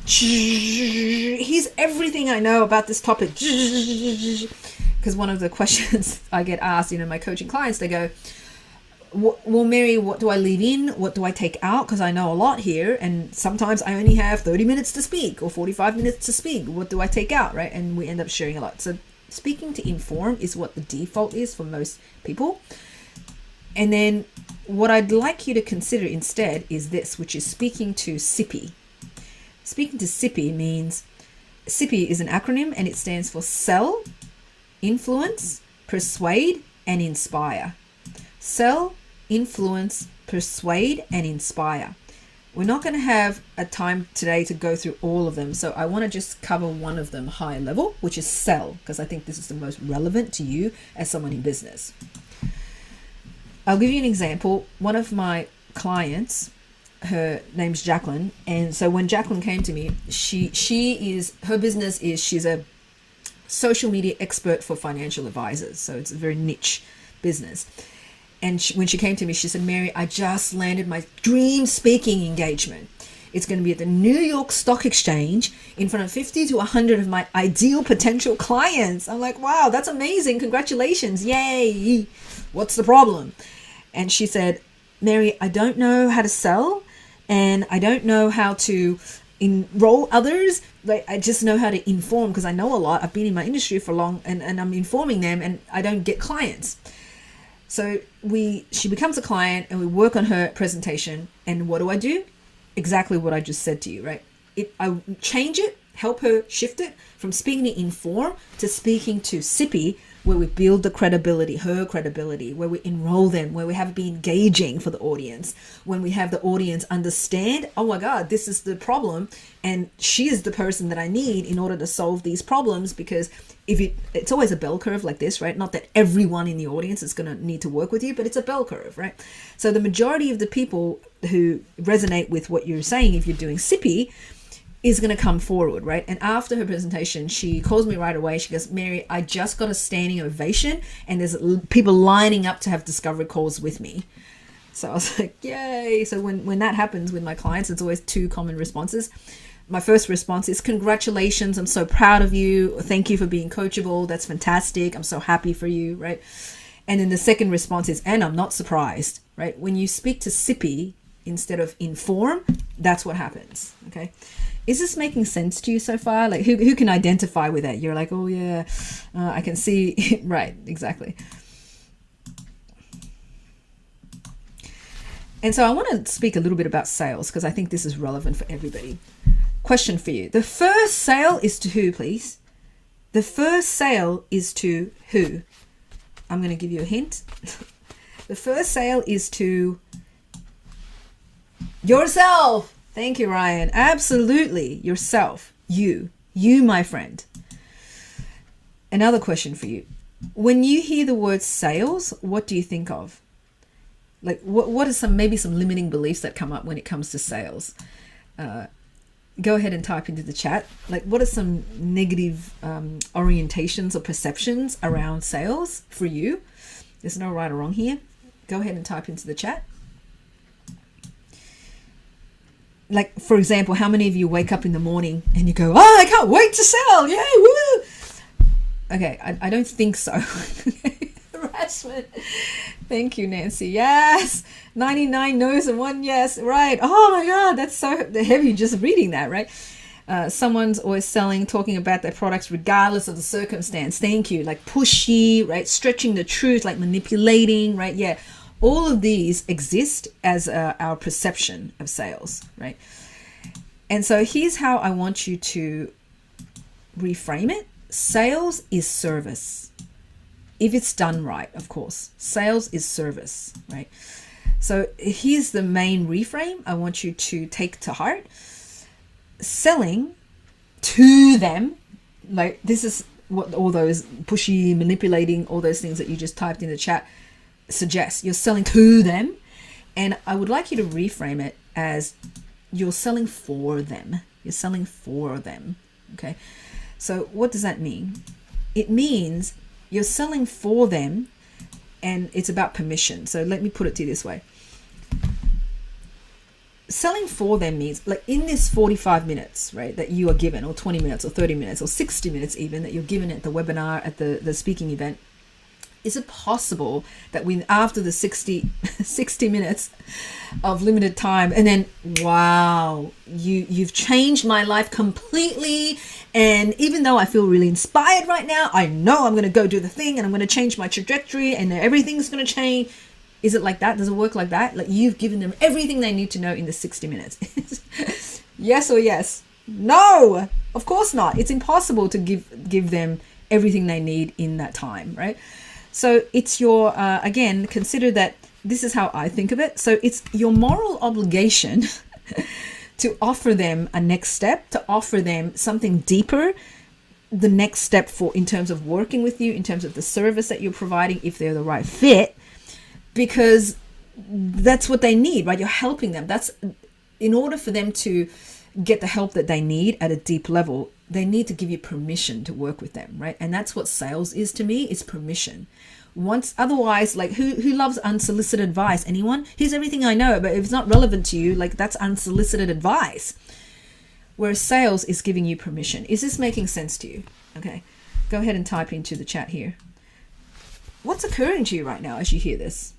Here's everything I know about this topic. Because one of the questions I get asked, my coaching clients, they go, well, Mary, what do I leave in? What do I take out? Because I know a lot here. And sometimes I only have 30 minutes to speak or 45 minutes to speak. What do I take out, right? And we end up sharing a lot. So speaking to inform is what the default is for most people. And then what I'd like you to consider instead is this, which is speaking to SIPI. Speaking to SIPI means, SIPI is an acronym and it stands for Sell, Influence, Persuade, and Inspire. Sell, influence, persuade, and inspire. We're not going to have a time today to go through all of them, so I want to just cover one of them high level, which is sell, because I think this is the most relevant to you as someone in business. I'll give you an example. One of my clients, her name's Jacqueline, and so when Jacqueline came to me, her business is she's a social media expert for financial advisors, so it's a very niche business. And when she came to me, she said, Mary, I just landed my dream speaking engagement. It's going to be at the New York Stock Exchange in front of 50 to 100 of my ideal potential clients. I'm like, wow, that's amazing. Congratulations. Yay. What's the problem? And she said, Mary, I don't know how to sell, and I don't know how to enroll others. Like, I just know how to inform, because I know a lot. I've been in my industry for long, and I'm informing them, and I don't get clients. So she becomes a client, and we work on her presentation. And what do? Exactly what I just said to you, right? I change it, help her shift it from speaking to inform to speaking to sippy, where we build the credibility, her credibility, where we enroll them, where we have it be engaging for the audience, when we have the audience understand, oh my God, this is the problem, and she is the person that I need in order to solve these problems. Because it's always a bell curve like this, right? Not that everyone in the audience is going to need to work with you, but it's a bell curve, right? So the majority of the people who resonate with what you're saying, if you're doing sippy, is going to come forward, right? And after her presentation, she calls me right away. She goes, Mary, I just got a standing ovation, and there's people lining up to have discovery calls with me. So I was like, yay. So when that happens with my clients, it's always two common responses. My first response is, congratulations. I'm so proud of you. Thank you for being coachable. That's fantastic. I'm so happy for you, right? And then the second response is, and I'm not surprised, right? When you speak to sippy instead of inform, that's what happens, okay? Is this making sense to you so far? Like, who can identify with that? You're like, oh yeah, I can see. Right, exactly. And so I want to speak a little bit about sales, because I think this is relevant for everybody. Question for you. The first sale is to who, please? The first sale is to who? I'm going to give you a hint. The first sale is to yourself. Thank you, Ryan. Absolutely. Yourself. You, my friend. Another question for you. When you hear the word sales, what do you think of? Like, what are maybe some limiting beliefs that come up when it comes to sales? Go ahead and type into the chat. Like, what are some negative orientations or perceptions around sales for you? There's no right or wrong here. Go ahead and type into the chat. Like, for example, how many of you wake up in the morning and you go, oh, I can't wait to sell. Yay, woo. Okay, I don't think so. Harassment. Thank you, Nancy. Yes. 99 no's and 1 yes. Right. Oh my God, that's so heavy just reading that, right? Someone's always talking about their products regardless of the circumstance. Thank you. Like pushy, right? Stretching the truth, like manipulating, right? Yeah. All of these exist as our perception of sales, right? And so here's how I want you to reframe it. Sales is service. If it's done right, of course. Sales is service, right? So here's the main reframe I want you to take to heart. Selling to them, like this is what all those pushy, manipulating, all those things that you just typed in the chat suggest. You're selling to them, and I would like you to reframe it as you're selling for them. You're selling for them. Okay, so what does that mean? It means you're selling for them, and it's about permission. So let me put it to you this way. Selling for them means, like, in this 45 minutes, right, that you are given, or 20 minutes or 30 minutes or 60 minutes even, that you're given at the webinar, at the speaking event, is it possible that after the 60 minutes of limited time, and then, wow, you've changed my life completely, and even though I feel really inspired right now, I know I'm going to go do the thing, and I'm going to change my trajectory, and everything's going to change. Is it like that? Does it work like that? Like, you've given them everything they need to know in the 60 minutes. Yes or yes? No, of course not. It's impossible to give them everything they need in that time, right? So it's your, again, consider that this is how I think of it. So it's your moral obligation to offer them a next step, to offer them something deeper, the next step in terms of working with you, in terms of the service that you're providing, if they're the right fit, because that's what they need, right? You're helping them. That's in order for them to get the help that they need at a deep level, they need to give you permission to work with them, right? And that's what sales is to me. It's permission. Once otherwise, like who loves unsolicited advice? Anyone? Here's everything I know, but if it's not relevant to you, like that's unsolicited advice. Whereas sales is giving you permission. Is this making sense to you? Okay, go ahead and type into the chat here. What's occurring to you right now as you hear this?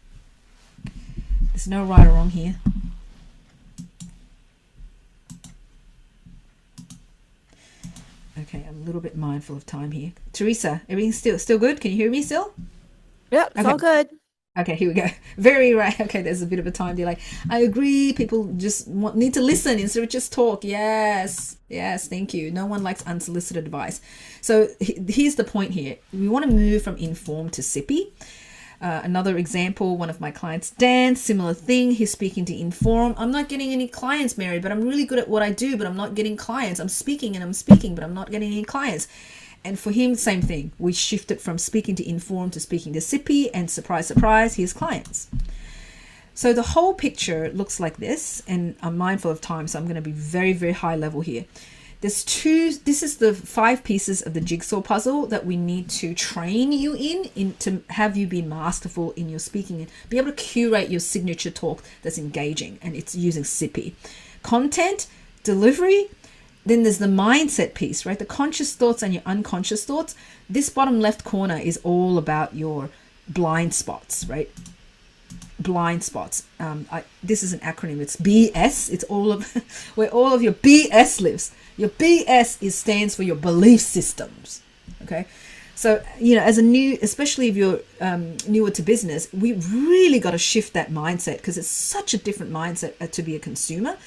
There's no right or wrong here. Okay, I'm a little bit mindful of time here. Teresa, everything's still good? Can you hear me still? Yep, it's Okay. all good. Okay, here we go. Very right. Okay, there's a bit of a time delay. I agree. People just need to listen instead of just talk. Yes, thank you. No one likes unsolicited advice. So here's the point here. We want to move from informed to sippy. Another example, one of my clients, Dan, similar thing. He's speaking to inform. I'm not getting any clients, Mary, but I'm really good at what I do, but I'm not getting clients. I'm speaking, but I'm not getting any clients. And for him, same thing. We shifted from speaking to inform to speaking to sippy, and surprise, surprise, he has clients. So the whole picture looks like this, and I'm mindful of time, so I'm going to be very, very high level here. This is the 5 pieces of the jigsaw puzzle that we need to train you in to have you be masterful in your speaking and be able to curate your signature talk that's engaging, and it's using sippy. Content, delivery. Then there's the mindset piece, right? The conscious thoughts and your unconscious thoughts. This bottom left corner is all about your blind spots, right? Blind spots. This is an acronym. It's BS. It's all of where all of your BS lives. Your BS stands for your belief systems. Okay. So, as especially if you're newer to business, we really got to shift that mindset, because it's such a different mindset to be a consumer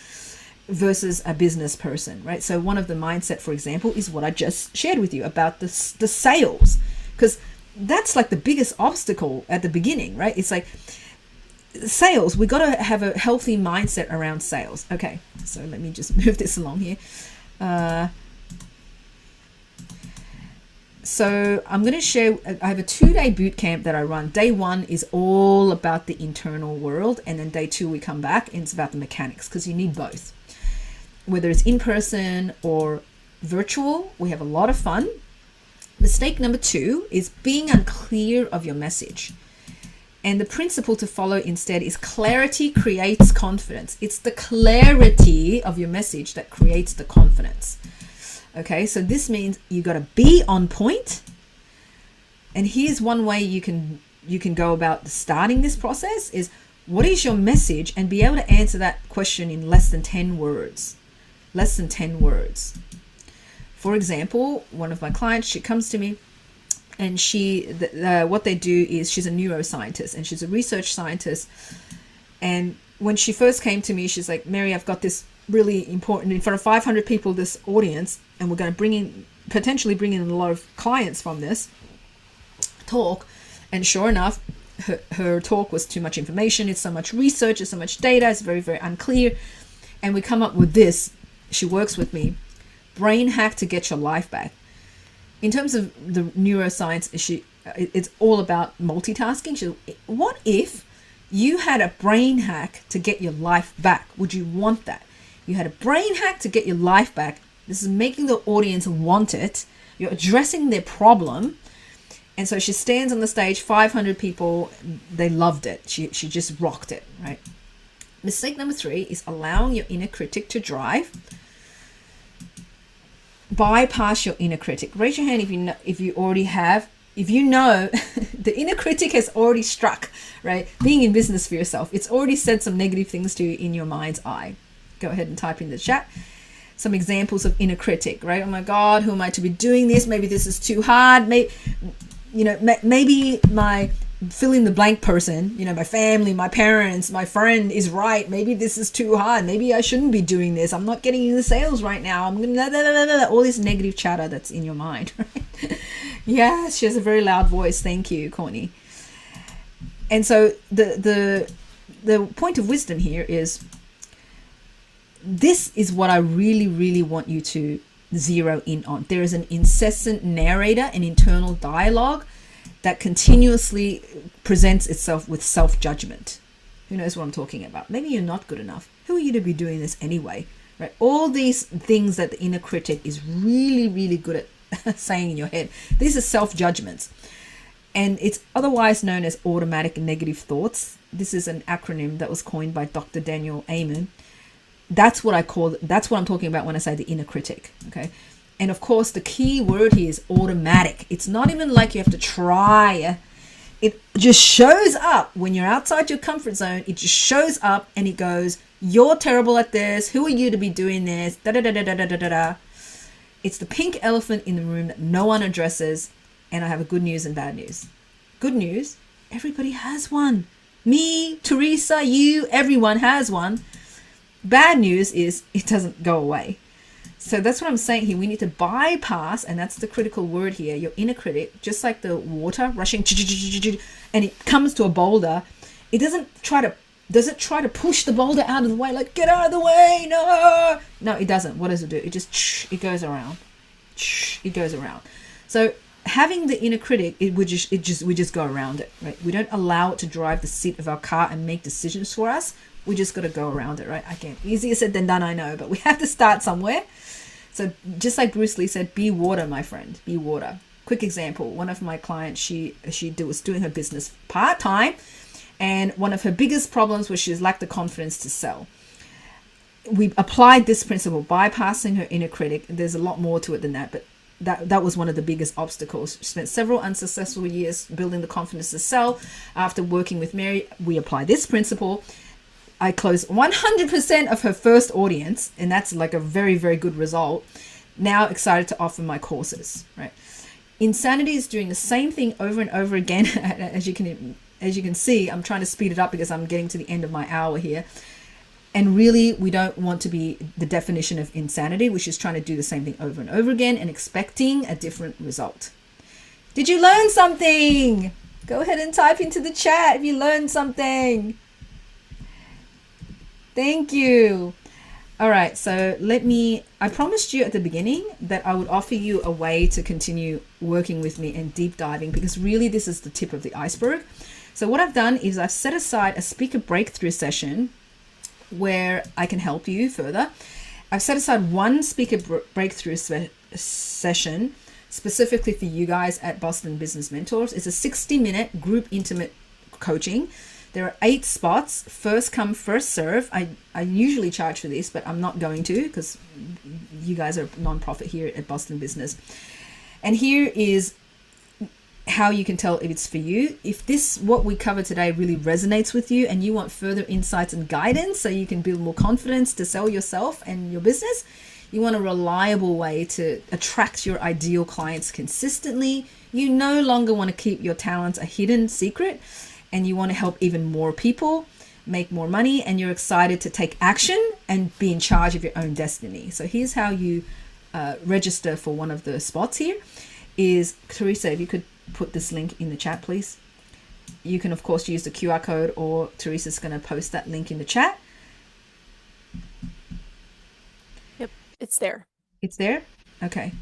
versus a business person, right? So one of the mindset, for example, is what I just shared with you about the sales, because that's like the biggest obstacle at the beginning, right? It's like sales, we got to have a healthy mindset around sales. Okay, so let me just move this along here. So I'm going to share, I have a 2-day boot camp that I run. Day 1 is all about the internal world, and then day 2 we come back and it's about the mechanics, because you need both. Whether it's in person or virtual, we have a lot of fun. Mistake number 2 is being unclear of your message. And the principle to follow instead is clarity creates confidence. It's the clarity of your message that creates the confidence. Okay, so this means you got to be on point. And here's one way you can go about starting this process is, what is your message, and be able to answer that question in less than 10 words. Less than 10 words. For example, one of my clients, she comes to me, and what they do is, she's a neuroscientist and she's a research scientist. And when she first came to me, she's like, Mary, I've got this really important, in front of 500 people, this audience, and we're going to potentially bring in a lot of clients from this talk. And sure enough, her talk was too much information. It's so much research, it's so much data, it's very, very unclear. And we come up with this. She works with me. Brain hack to get your life back. In terms of the neuroscience, it's all about multitasking. What if you had a brain hack to get your life back? Would you want that? You had a brain hack to get your life back. This is making the audience want it. You're addressing their problem. And so she stands on the stage, 500 people, they loved it. She just rocked it, right? Mistake number 3 is allowing your inner critic to drive. Bypass your inner critic. Raise your hand if you already have. If you know the inner critic has already struck, right? Being in business for yourself, it's already said some negative things to you in your mind's eye. Go ahead and type in the chat some examples of inner critic, right? Oh my God, who am I to be doing this? Maybe this is too hard. Maybe my fill in the blank person, my family, my parents, my friend is right. Maybe this is too hard. Maybe I shouldn't be doing this. I'm not getting in the sales right now. I'm gonna all this negative chatter that's in your mind. Right? Yes, she has a very loud voice. Thank you, Courtney. And so the point of wisdom here is, this is what I really, really want you to zero in on. There is an incessant narrator, an internal dialogue that continuously presents itself with self-judgment. Who knows what I'm talking about? Maybe you're not good enough. Who are you to be doing this anyway? Right? All these things that the inner critic is really, really good at saying in your head. These are self-judgments. And it's otherwise known as automatic negative thoughts. This is an acronym that was coined by Dr. Daniel Amen. That's what I'm talking about when I say the inner critic. Okay. And of course, the key word here is automatic. It's not even like you have to try. It just shows up when you're outside your comfort zone. It just shows up and it goes, you're terrible at this. Who are you to be doing this? Da da da da da da da da. It's the pink elephant in the room that no one addresses. And I have a good news and bad news. Good news, everybody has one. Me, Teresa, you, everyone has one. Bad news is it doesn't go away. So that's what I'm saying here. We need to bypass, and that's the critical word here, your inner critic, just like the water rushing, and it comes to a boulder. It doesn't try to push the boulder out of the way, like, get out of the way, no. No, it doesn't. What does it do? It goes around. It goes around. So having the inner critic, we just go around it, right? We don't allow it to drive the seat of our car and make decisions for us. We just got to go around it, right? Again, easier said than done, I know, but we have to start somewhere. So just like Bruce Lee said, be water, my friend, be water. Quick example, one of my clients, she was doing her business part-time, and one of her biggest problems was she lacked the confidence to sell. We applied this principle, bypassing her inner critic. There's a lot more to it than that, but that was one of the biggest obstacles. She spent several unsuccessful years building the confidence to sell. After working with Mary, we applied this principle. I closed 100% of her first audience, and that's like a very, very good result. Now excited to offer my courses, right? Insanity is doing the same thing over and over again. As you can see, I'm trying to speed it up because I'm getting to the end of my hour here. And really, we don't want to be the definition of insanity, which is trying to do the same thing over and over again and expecting a different result. Did you learn something? Go ahead and type into the chat if you learned something. Thank you. All right, so I promised you at the beginning that I would offer you a way to continue working with me and deep diving, because really this is the tip of the iceberg. So what I've done is I've set aside a speaker breakthrough session where I can help you further. I've set aside one speaker breakthrough session specifically for you guys at Boston Business Mentors. It's a 60-minute group intimate coaching. There are 8 spots, first come, first serve. I usually charge for this, but I'm not going to because you guys are a nonprofit here at Boston Business. And here is how you can tell if it's for you. If what we cover today really resonates with you and you want further insights and guidance so you can build more confidence to sell yourself and your business, you want a reliable way to attract your ideal clients consistently. You no longer want to keep your talents a hidden secret, and you want to help even more people make more money, and you're excited to take action and be in charge of your own destiny. So here's how you register for one of the spots here. Is Teresa, if you could put this link in the chat, please. You can, of course, use the QR code, or Teresa's going to post that link in the chat. Yep, it's there. It's there? Okay.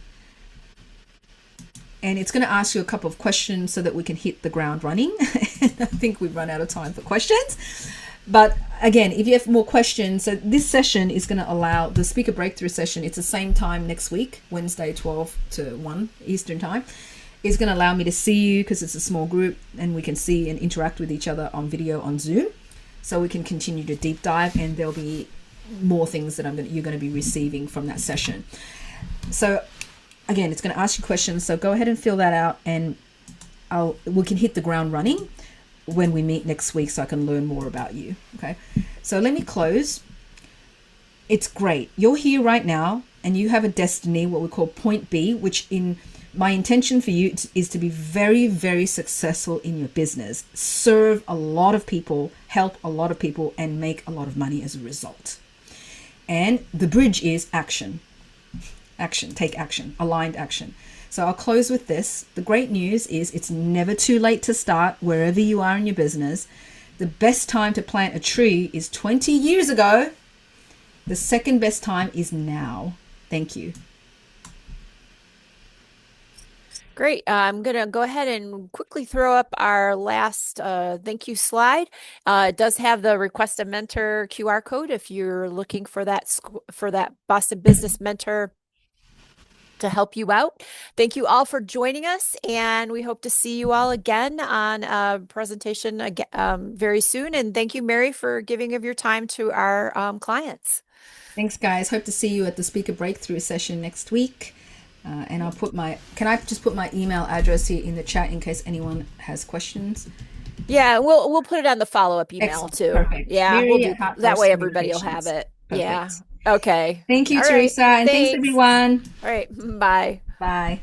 And it's going to ask you a couple of questions so that we can hit the ground running. And I think we've run out of time for questions. But again, if you have more questions, so this session is going to allow the speaker breakthrough session. It's the same time next week, Wednesday, 12 to 1 Eastern time. It's going to allow me to see you because it's a small group and we can see and interact with each other on video on Zoom. So we can continue to deep dive, and there'll be more things that you're going to be receiving from that session. So again, it's going to ask you questions, so go ahead and fill that out, and we can hit the ground running when we meet next week so I can learn more about you. Okay, so let me close. It's great. You're here right now, and you have a destiny, what we call point B, which in my intention for you is to be very, very successful in your business, serve a lot of people, help a lot of people, and make a lot of money as a result. And the bridge is action. Action, take action, aligned action. So I'll close with this. The great news is it's never too late to start wherever you are in your business. The best time to plant a tree is 20 years ago. The second best time is now. Thank you. Great. I'm going to go ahead and quickly throw up our last thank you slide. It does have the request a mentor QR code if you're looking for that Boston Business Mentor to help you out. Thank you all for joining us, and we hope to see you all again on a presentation very soon. And thank you, Mary, for giving of your time to our clients. Thanks, guys. Hope to see you at the speaker breakthrough session next week. And I'll put can I just put my email address here in the chat in case anyone has questions? Yeah, we'll put it on the follow-up email Excellent. too. Perfect. Yeah, Mary we'll do at Heart that First way everybody will have Communications. it. Yeah. Perfect. Okay. Thank you, All right. Teresa, and thanks Thanks. everyone. All right. Bye. Bye.